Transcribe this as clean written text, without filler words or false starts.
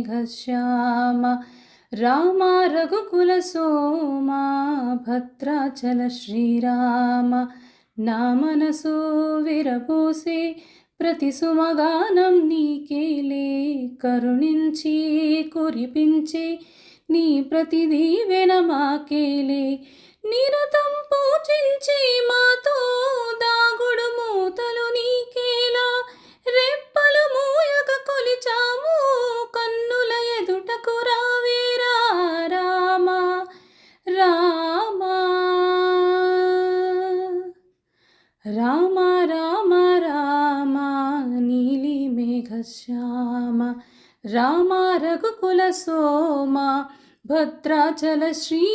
ఘశ్యామ రామ రఘుకుల సోమ భద్రాచల శ్రీరామ నా మనసు విరబూసి ప్రతి సుమగానం నీకేలే కరుణించి కురిపించి నీ ప్రతి దీవెన మాకేలే నిరతం పూజించి మాతో దాగుడు మూతలు నీకేలా రెప్పలు మూయక కొలిచాము కన్నుల ఎదుటకు రావేరా రామ రామ రామ రామ రామ నీలి మేఘశ్యామ రామ రఘుకుల సోమ భద్రాచల శ్రీ